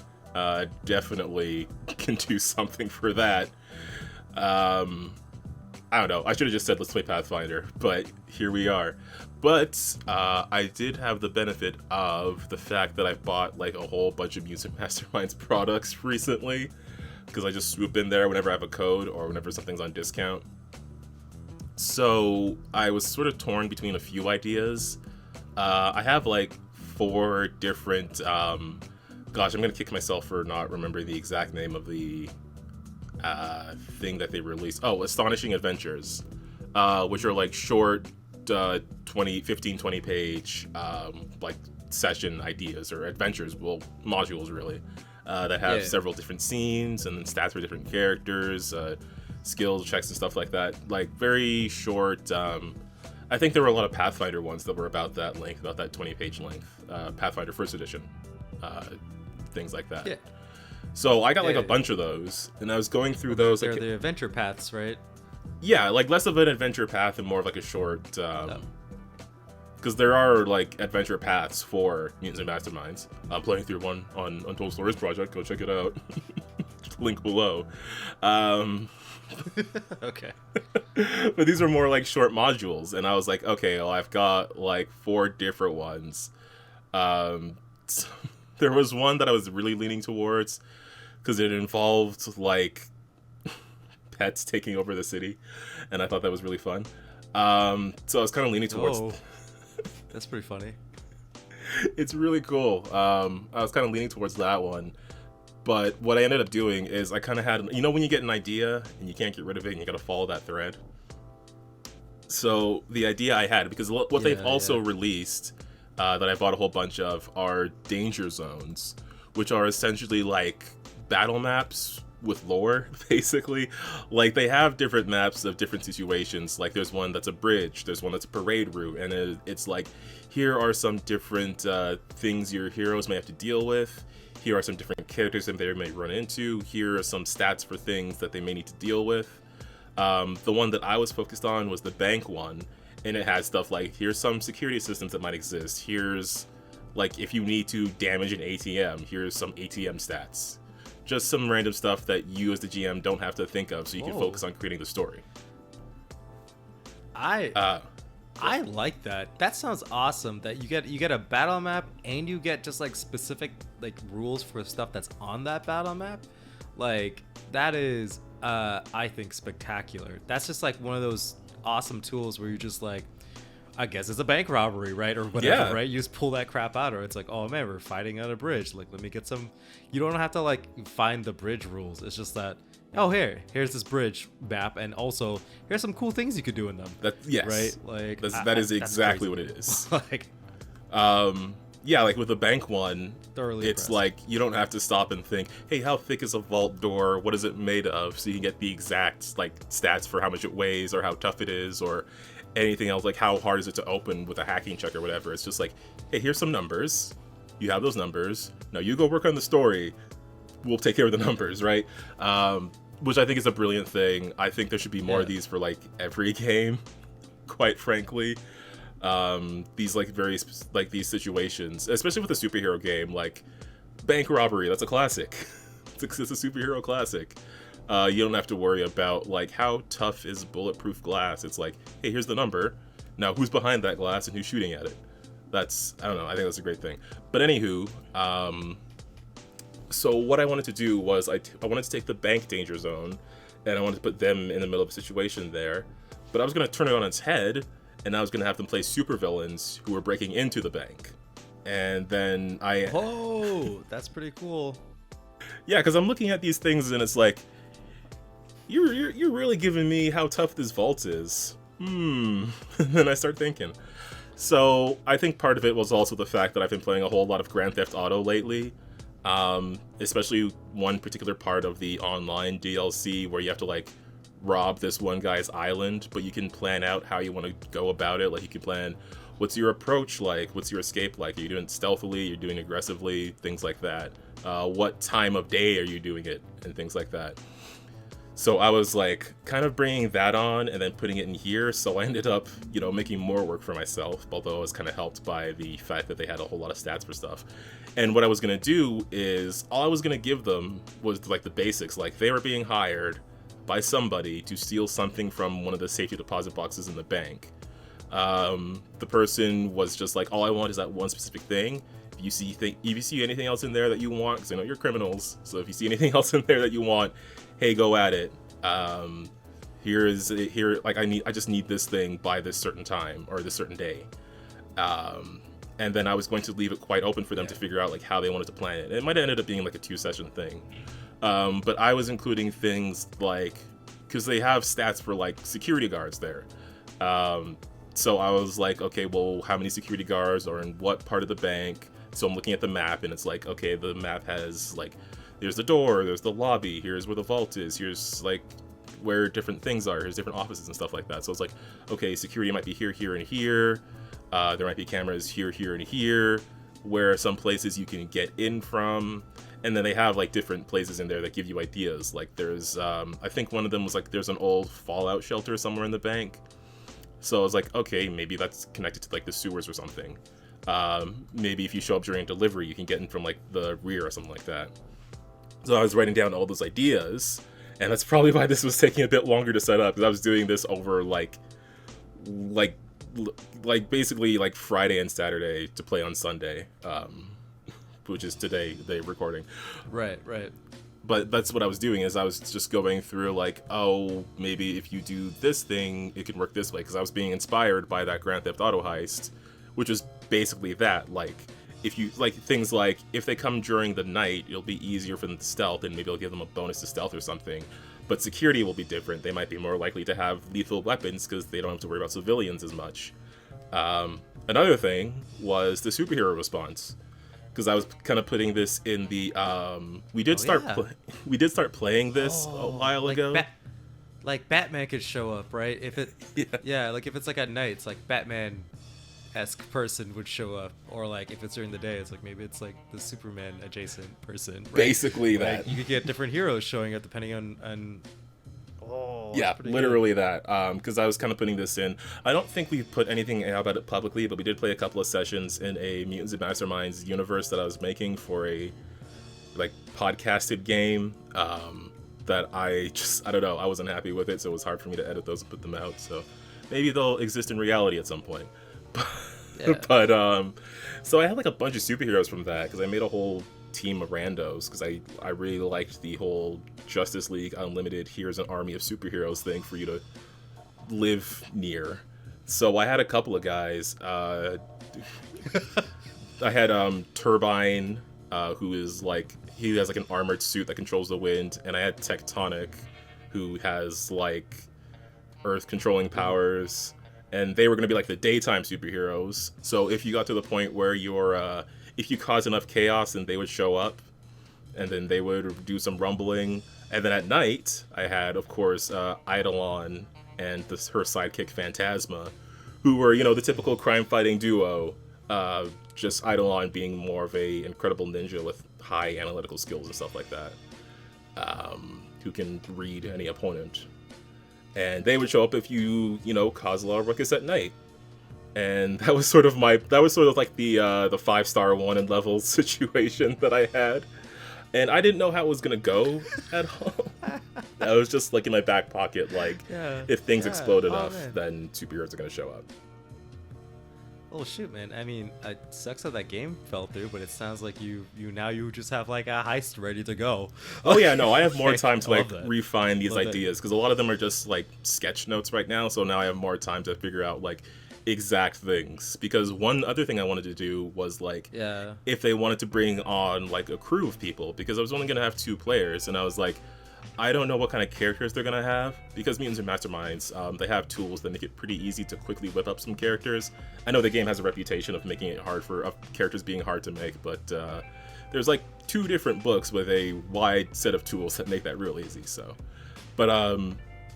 definitely can do something for that. I don't know. I should have just said let's play Pathfinder, but here we are. But I did have the benefit of the fact that I bought like a whole bunch of Music Masterminds products recently, because I just swoop in there whenever I have a code or whenever something's on discount. So I was sort of torn between a few ideas. I have like 4 different, gosh, I'm gonna kick myself for not remembering the exact name of the thing that they released. Oh, Astonishing Adventures, which are like short 20 page like session ideas or adventures, well, modules really, that have several different scenes and stats for different characters, skill checks and stuff like that. Like very short. I think there were a lot of Pathfinder ones that were about that length, about that 20-page length. Pathfinder First Edition, things like that. Yeah. So I got like a bunch of those, and I was going through those. They're the adventure paths, right? Yeah, like less of an adventure path and more of like a short. Because there are like adventure paths for Mutants and Masterminds. I'm playing through one on Untold Stories Project. Go check it out. Link below. Okay. But these are more like short modules, and I was like, okay, well, I've got like 4 different ones. So there was one that I was really leaning towards because it involved like pets taking over the city, and I thought that was really fun. So I was kind of leaning towards. Oh, that's pretty funny. It's really cool. I was kind of leaning towards that one. But what I ended up doing is I kind of had, you know, when you get an idea and you can't get rid of it and you got to follow that thread? So the idea I had, because what they've also released that I bought a whole bunch of are danger zones, which are essentially like battle maps with lore, basically. Like, they have different maps of different situations. Like, there's one that's a bridge, there's one that's a parade route, and it's like, here are some different things your heroes may have to deal with. Here are some different characters that they may run into. Here are some stats for things that they may need to deal with. The one that I was focused on was the bank one, and it had stuff like, here's some security systems that might exist. Here's, like, if you need to damage an ATM, here's some ATM stats. Just some random stuff that you as the GM don't have to think of, so you can focus on creating the story. I like that. That sounds awesome. That you get a battle map and you get just like specific like rules for stuff that's on that battle map. Like, that is I think spectacular. That's just like one of those awesome tools where you're just like, I guess it's a bank robbery, right? Or whatever, right? You just pull that crap out, or it's like, oh man, we're fighting at a bridge. Like, let me get some. You don't have to like find the bridge rules. It's just that, oh, here's this bridge map, and also here's some cool things you could do in them. Right? Like, that is exactly what it is. Like, yeah, like with the bank one, thoroughly it's impressed. like you don't have to stop and think, hey, how thick is a vault door? What is it made of? So you can get the exact like stats for how much it weighs or how tough it is or anything else, like how hard is it to open with a hacking check or whatever. It's just like, hey, here's some numbers. You have those numbers. Now you go work on the story. We'll take care of the numbers, right? Which I think is a brilliant thing. I think there should be more of these for like every game, quite frankly. These like these situations, especially with a superhero game like bank robbery. That's a classic. It's a superhero classic. You don't have to worry about like how tough is bulletproof glass. It's like, hey, here's the number. Now who's behind that glass and who's shooting at it? That's, I don't know, I think that's a great thing. But anywho, so what I wanted to do was I wanted to take the bank danger zone and I wanted to put them in the middle of a situation there. But I was going to turn it on its head and I was going to have them play supervillains who were breaking into the bank. And then oh, that's pretty cool. Yeah, because I'm looking at these things and it's like, You're really giving me how tough this vault is. And then I start thinking. So I think part of it was also the fact that I've been playing a whole lot of Grand Theft Auto lately. Especially one particular part of the online DLC where you have to like rob this one guy's island, but you can plan out how you want to go about it. Like, you can plan, what's your approach like? What's your escape like? Are you doing it stealthily? You're doing it aggressively? Things like that. What time of day are you doing it? And things like that. So I was like kind of bringing that on and then putting it in here. So I ended up, making more work for myself, although I was kind of helped by the fact that they had a whole lot of stats for stuff. And what I was going to do is all I was going to give them was like the basics. Like, they were being hired by somebody to steal something from one of the safety deposit boxes in the bank. The person was just like, all I want is that one specific thing. If you see anything else in there that you want, because I know you're criminals, so if you see anything else in there that you want, hey, go at it. I just need this thing by this certain time or this certain day. And then I was going to leave it quite open for them to figure out like how they wanted to plan it. It might have ended up being like a 2-session thing. But I was including things like, because they have stats for like security guards there. So I was like, okay, well, how many security guards are in what part of the bank? So I'm looking at the map and it's like, okay, the map has like, there's the door, there's the lobby, here's where the vault is, here's like where different things are, here's different offices and stuff like that. So it's like, okay, security might be here, here, and here. There might be cameras here, here, and here, where some places you can get in from. And then they have like different places in there that give you ideas. Like there's, I think one of them was like, there's an old Fallout shelter somewhere in the bank. So I was like, okay, maybe that's connected to like the sewers or something. Maybe if you show up during a delivery, you can get in from like the rear or something like that. So I was writing down all those ideas, and that's probably why this was taking a bit longer to set up, because I was doing this over like basically like Friday and Saturday to play on Sunday, which is today, the recording. Right. But that's what I was doing, is I was just going through like, oh, maybe if you do this thing, it can work this way, because I was being inspired by that Grand Theft Auto heist, which was basically that, like, if you like things like if they come during the night, it'll be easier for them to stealth, and maybe I'll give them a bonus to stealth or something. But security will be different. They might be more likely to have lethal weapons because they don't have to worry about civilians as much. Another thing was the superhero response, because I was kind of putting this in the we did start playing this a while ago. Like Batman could show up, right? If it like if it's like at night, it's like Batman-esque person would show up, or like if it's during the day, it's like maybe it's like the Superman adjacent person, right? Basically like, that you could get different heroes showing up depending on yeah, literally good. That because I was kind of putting this in. I don't think we put anything out about it publicly, but we did play a couple of sessions in a Mutants and Masterminds universe that I was making for a like podcasted game that I don't know, I wasn't happy with it, so it was hard for me to edit those and put them out. So maybe they'll exist in reality at some point. But so I had like a bunch of superheroes from that because I made a whole team of randos because I really liked the whole Justice League Unlimited here's an army of superheroes thing for you to live near. So I had a couple of guys. I had Turbine, who is like, he has like an armored suit that controls the wind, and I had Tectonic, who has like earth controlling powers, and they were going to be like the daytime superheroes. So if you got to the point where you're if you cause enough chaos, then they would show up, and then they would do some rumbling. And then at night, I had, of course, Eidolon and her sidekick Phantasma, who were, the typical crime-fighting duo, just Eidolon being more of a incredible ninja with high analytical skills and stuff like that, who can read any opponent. And they would show up if you, cause a lot of ruckus at night. And that was sort of like the 5-star one in level situation that I had. And I didn't know how it was going to go at all. I was just like in my back pocket, like, if things explode enough, then superheroes are going to show up. Oh shoot, man. I mean, it sucks how that game fell through, but it sounds like you just have like a heist ready to go. Oh yeah, no, I have more time to like refine these ideas, because a lot of them are just like sketch notes right now, so now I have more time to figure out like exact things. Because one other thing I wanted to do was like, if they wanted to bring on like a crew of people, because I was only gonna have 2 players, and I was like, I don't know what kind of characters they're gonna have, because Mutants and Masterminds, they have tools that make it pretty easy to quickly whip up some characters. I know the game has a reputation of making it hard for characters being hard to make, but there's like 2 different books with a wide set of tools that make that real easy. So, but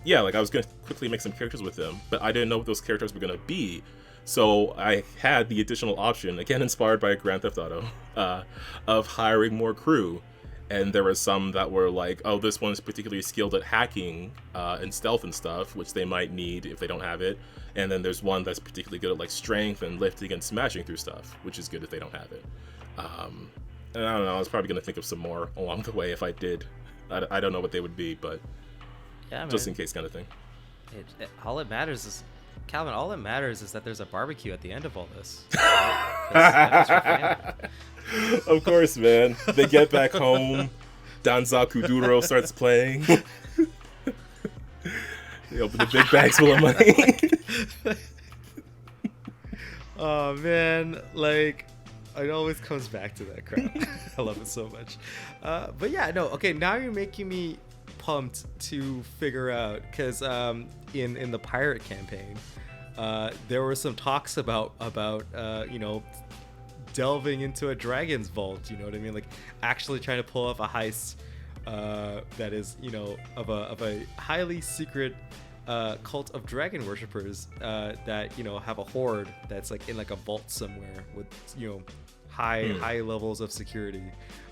yeah, like I was gonna quickly make some characters with them, but I didn't know what those characters were gonna be. So I had the additional option, again inspired by Grand Theft Auto, of hiring more crew. And there were some that were like, oh, this one's particularly skilled at hacking and stealth and stuff, which they might need if they don't have it. And then there's one that's particularly good at like strength and lifting and smashing through stuff, which is good if they don't have it. And I don't know, I was probably going to think of some more along the way if I did. I don't know what they would be, but just in case kind of thing. All it matters is, Calvin, all that matters is that there's a barbecue at the end of all this. Of course, man. They get back home. Danzon Kuduro starts playing. They open the big bags full of money. Oh man, like it always comes back to that crap. I love it so much. But yeah, no, okay. Now you're making me pumped to figure out, because in the pirate campaign, there were some talks about delving into a dragon's vault, you know what I mean, like actually trying to pull off a heist that is, of a highly secret cult of dragon worshippers that have a horde that's like in like a vault somewhere with high levels of security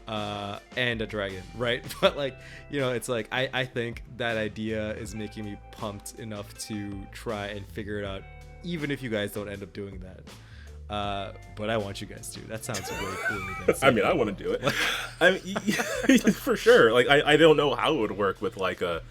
and a dragon, right? But like, it's like I think that idea is making me pumped enough to try and figure it out, even if you guys don't end up doing that. But I want you guys to. That sounds really cool. I mean, I want to do it. I mean, for sure. Like, I don't know how it would work with like a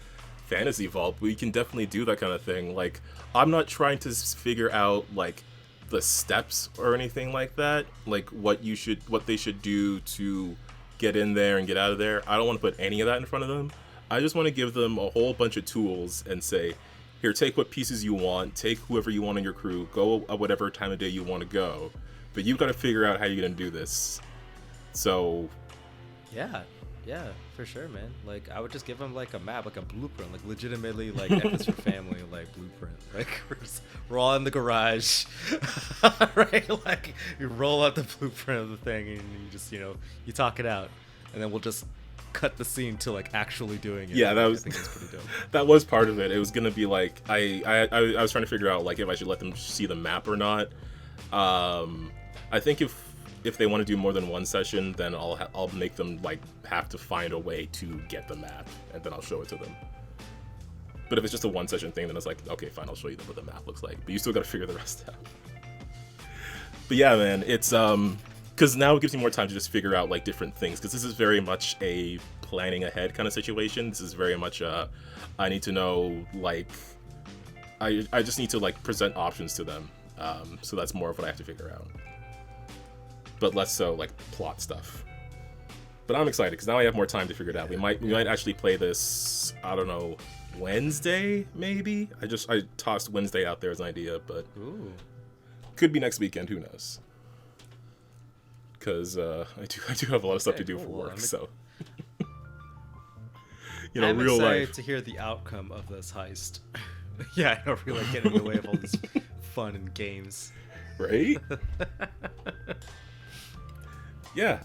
fantasy vault, but we can definitely do that kind of thing. Like, I'm not trying to figure out like the steps or anything like that. Like what they should do to get in there and get out of there. I don't want to put any of that in front of them. I just want to give them a whole bunch of tools and say, here, take what pieces you want, take whoever you want on your crew, go at whatever time of day you want to go, but you've got to figure out how you're going to do this. So... Yeah, Yeah, for sure, man. Like, I would just give them like a map, like a blueprint, like legitimately, like F is for family, like blueprint. Like we're all in the garage, right? Like you roll out the blueprint of the thing, and you just you talk it out, and then we'll just cut the scene to like actually doing it. Yeah, I think it's pretty dope. That was part of it. It was gonna be like I was trying to figure out like if I should let them see the map or not. I think if they want to do more than one session, then I'll make them like have to find a way to get the map, and then I'll show it to them. But if it's just a one session thing, then it's like, okay, fine, I'll show you what the map looks like. But you still got to figure the rest out. But yeah, man, it's because now it gives me more time to just figure out like different things, because this is very much a planning ahead kind of situation. This is very much I need to know, like I just need to like present options to them. So that's more of what I have to figure out. But less so like plot stuff. But I'm excited because now I have more time to figure it out. We might actually play this, I don't know, Wednesday maybe. I tossed Wednesday out there as an idea, but Ooh. Could be next weekend. Who knows? Because I do have a lot of stuff to do for work. So I'm real excited life. to hear the outcome of this heist. Yeah, I don't really get in the way of all this fun and games. Right? Yeah.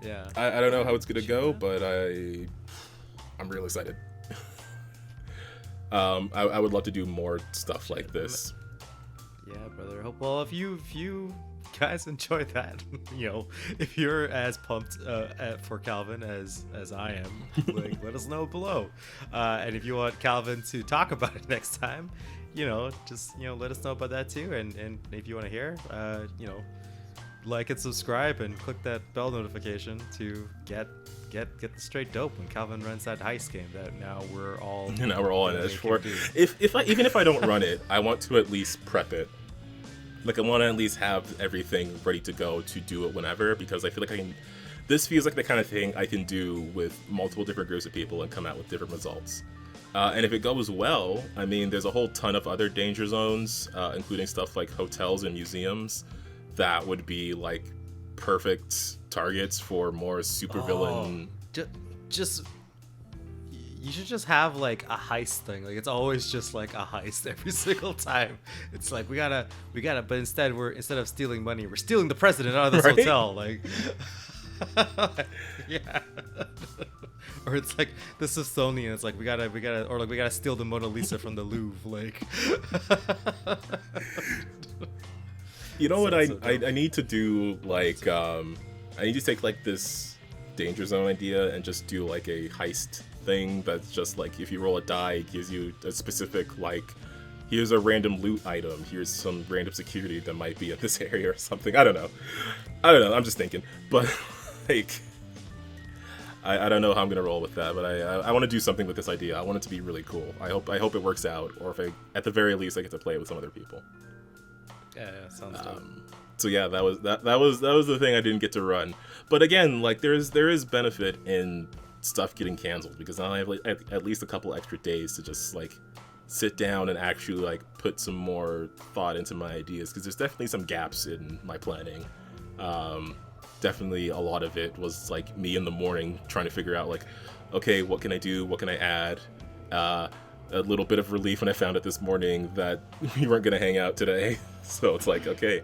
Yeah. I don't know how it's gonna go, but I'm real excited. I would love to do more stuff like this. Yeah, brother. Well, if you guys enjoy that, if you're as pumped for Calvin as I am, like, let us know below. And if you want Calvin to talk about it next time, just let us know about that too. And if you want to hear, like and subscribe and click that bell notification to get the straight dope when Calvin runs that heist game that now we're all in edge for. Even if I don't run it, I want to at least prep it. Like I want to at least have everything ready to go to do it whenever, because I feel like this feels like the kind of thing I can do with multiple different groups of people and come out with different results. And if it goes well, I mean, there's a whole ton of other danger zones, including stuff like hotels and museums, that would be like perfect targets for more supervillain. Just you should just have like a heist thing. Like it's always just like a heist every single time. It's like we gotta. But instead of stealing money, we're stealing the president out of this hotel. Like, yeah. Or it's like the Smithsonian. It's like we gotta steal the Mona Lisa from the Louvre. Like. You know what I need to do, like, I need to take, like, this danger zone idea and just do, like, a heist thing that's just, like, if you roll a die, it gives you a specific, like, here's a random loot item, here's some random security that might be at this area or something. I don't know, I'm just thinking. But, like, I don't know how I'm going to roll with that, but I want to do something with this idea. I want it to be really cool. I hope it works out, or if at the very least I get to play it with some other people. Yeah, sounds dope. So yeah, that was the thing I didn't get to run. But again, like there is benefit in stuff getting canceled, because now I have like at least a couple extra days to just like sit down and actually like put some more thought into my ideas, because there's definitely some gaps in my planning. Definitely a lot of it was like me in the morning trying to figure out like, okay, what can I do? What can I add? A little bit of relief when I found out this morning that we weren't going to hang out today. So it's like, okay,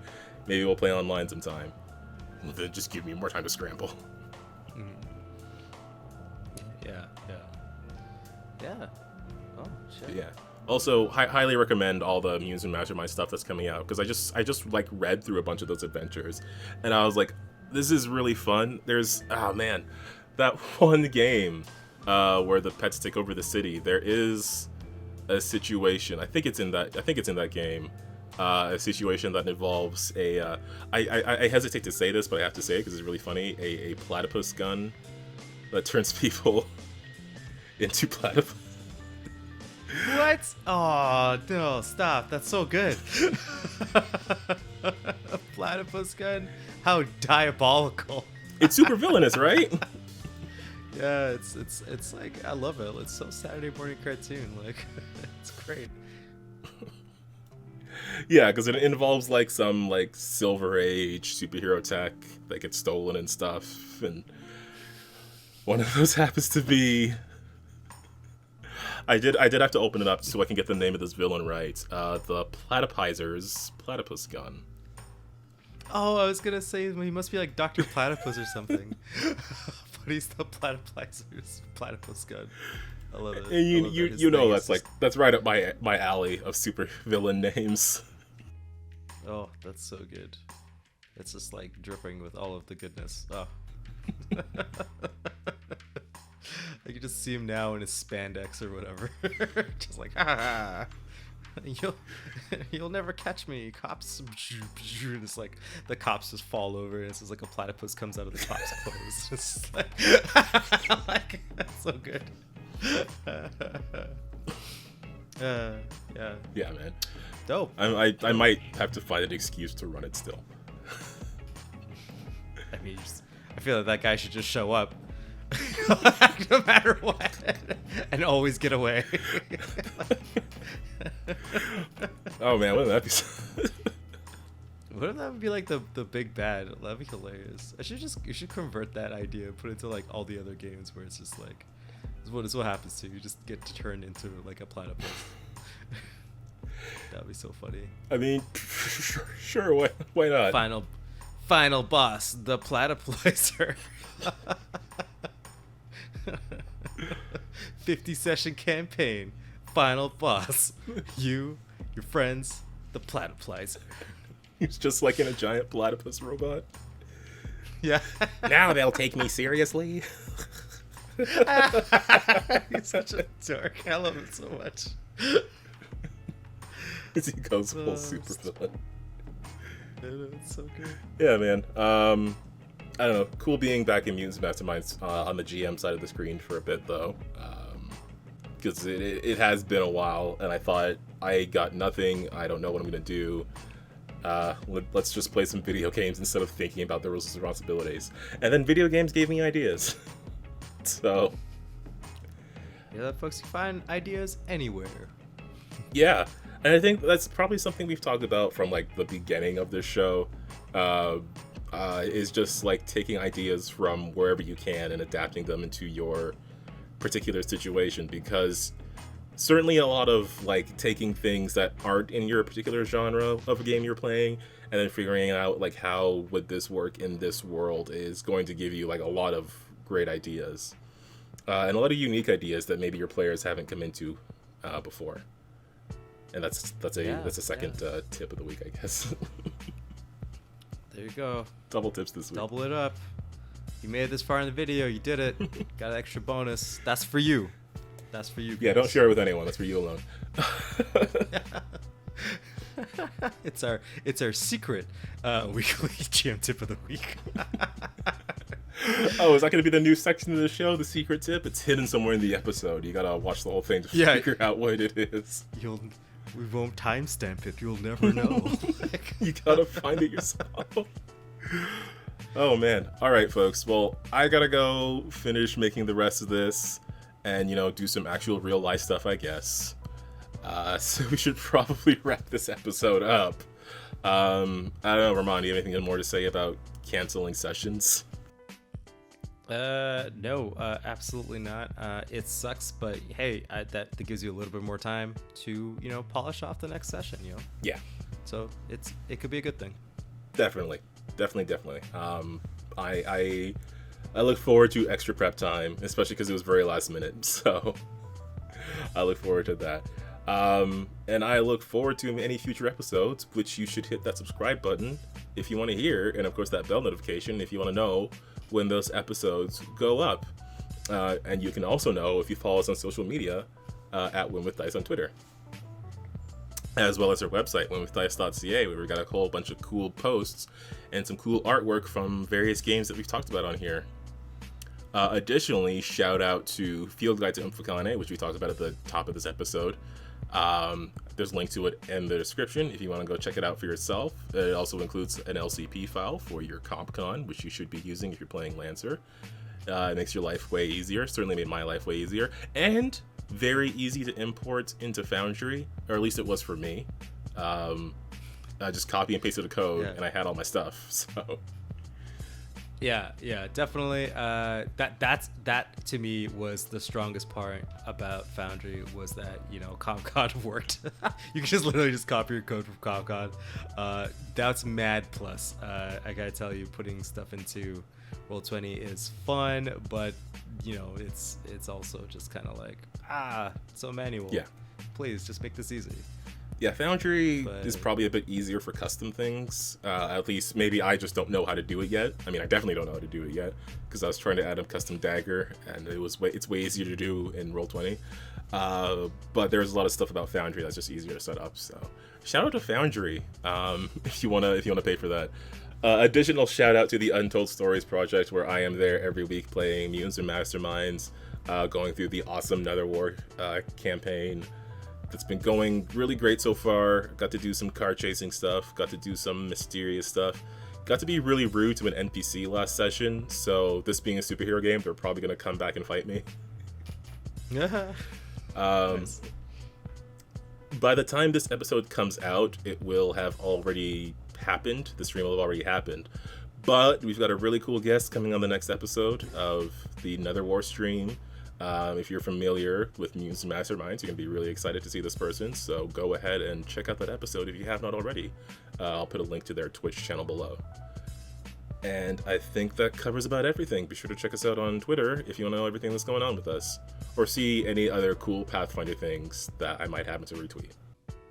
maybe we'll play online sometime. Then just give me more time to scramble. Yeah. Oh, shit. Yeah. Also, highly recommend all the Muse and Mastermind stuff that's coming out, because I just like read through a bunch of those adventures, and I was like, this is really fun. There's, that one game where the pets take over the city. There is a situation, I think it's in that game, a situation that involves I hesitate to say this, but I have to say it because it's really funny, a platypus gun that turns people into platypus. What? Oh no! Stop! That's so good. A platypus gun? How diabolical! It's super villainous, right? Yeah, it's like, I love it. It's so Saturday morning cartoon. Like, it's great. Yeah, because it involves like some like Silver Age superhero tech that gets stolen and stuff, and One of those happens to be. I did have to open it up so I can get the name of this villain right. The Platypizer's Platypus Gun. Oh, I was gonna say he must be like Dr. Platypus or something, but he's the Platypizer's Platypus Gun. I love it. And you know that's right up my alley of super villain names. Oh, that's so good. It's just like dripping with all of the goodness. Oh. I can just see him now in his spandex or whatever. Just like, you'll never catch me, cops. And it's like the cops just fall over, and it's just like a platypus comes out of the cop's clothes. It's like, that's so good. Yeah, man. Dope. I might have to find an excuse to run it still. I mean, I feel like that guy should just show up. No matter what, and always get away. Oh man, wouldn't that be? What if that would be like the big bad? That'd be hilarious. You should convert that idea and put it to like all the other games where it's just like, this is what happens to you. You just get to turn into like a platypus. That'd be so funny. I mean, sure, why not? Final boss, the platyplizer. 50 session campaign, final boss. You, your friends, the platyplizer. He's just like in a giant platypus robot. Yeah. Now they'll take me seriously. He's such a dork. I love it so much. He goes full super villain. It's so good. Yeah, man. I don't know. Cool being back in Mutants Masterminds on the GM side of the screen for a bit, though. Because it has been a while, and I thought, I got nothing. I don't know what I'm going to do. Let's just play some video games instead of thinking about the rules and responsibilities. And then video games gave me ideas. So. Yeah, folks, you find ideas anywhere. Yeah. And I think that's probably something we've talked about from like the beginning of this show. Is just like taking ideas from wherever you can and adapting them into your particular situation, because certainly a lot of like taking things that aren't in your particular genre of a game you're playing and then figuring out like how would this work in this world is going to give you like a lot of great ideas and a lot of unique ideas that maybe your players haven't come into before. And that's a second tip of the week, I guess. There you go. Double tips this week. Double it up. You made it this far in the video. You did it. Got an extra bonus. That's for you. That's for you, guys. Yeah, don't share it with anyone. That's for you alone. It's our secret weekly GM tip of the week. Oh, is that going to be the new section of the show, the secret tip? It's hidden somewhere in the episode. You got to watch the whole thing to figure out what it is. We won't timestamp it. You'll never know. You got to find it yourself. Oh, man. All right, folks. Well, I got to go finish making the rest of this and, do some actual real life stuff, I guess. So we should probably wrap this episode up. I don't know, Ramon, do you have anything more to say about canceling sessions? No, absolutely not. It sucks, but hey, that gives you a little bit more time to, polish off the next session, Yeah. So it could be a good thing. Definitely. I look forward to extra prep time, especially because it was very last minute. So I look forward to that. And I look forward to any future episodes, which you should hit that subscribe button if you want to hear, and of course that bell notification if you want to know when those episodes go up. And you can also know if you follow us on social media at Win With Dice on Twitter, as well as our website, winwithdice.ca, where we've got a whole bunch of cool posts and some cool artwork from various games that we've talked about on here. Additionally, shout out to Field Guide to Mfecane, which we talked about at the top of this episode. There's a link to it in the description if you want to go check it out for yourself. It also includes an LCP file for your CompCon, which you should be using if you're playing Lancer. It makes your life way easier. Certainly made my life way easier. And very easy to import into Foundry, or at least it was for me. I just copy and pasted the code, and I had all my stuff. So Yeah, definitely. That to me was the strongest part about Foundry, was that, you know, ComCon worked. You can just literally just copy your code from ComCon. That's mad plus. I gotta tell you, putting stuff into Roll20 is fun, but you know, it's also just kind of like, so manual. Yeah. Please just make this easy. Yeah, Foundry is probably a bit easier for custom things. At least maybe I just don't know how to do it yet. I mean, I definitely don't know how to do it yet, because I was trying to add a custom dagger, and it's way easier to do in Roll20. But there's a lot of stuff about Foundry that's just easier to set up. So shout out to Foundry if you wanna pay for that. Additional shout out to the Untold Stories project, where I am there every week playing Mutants and Masterminds, going through the awesome Nether War campaign. It's been going really great so far. Got to do some car chasing stuff, got to do some mysterious stuff, got to be really rude to an NPC last session, so this being a superhero game, they're probably going to come back and fight me. Nice. By the time this episode comes out, it will have already happened. The stream will have already happened. But we've got a really cool guest coming on the next episode of the Nether War stream. If you're familiar with Mutants and Masterminds, you're going to be really excited to see this person, so go ahead and check out that episode if you have not already. I'll put a link to their Twitch channel below. And I think that covers about everything. Be sure to check us out on Twitter if you want to know everything that's going on with us, or see any other cool Pathfinder things that I might happen to retweet.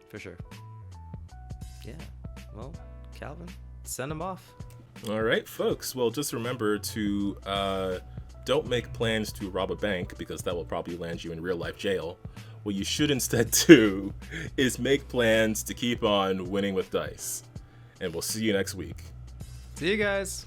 For sure. Yeah. Well, Calvin, send them off. All right, folks. Well, just remember to don't make plans to rob a bank, because that will probably land you in real life jail. What you should instead do is make plans to keep on winning with dice. And we'll see you next week. See you guys.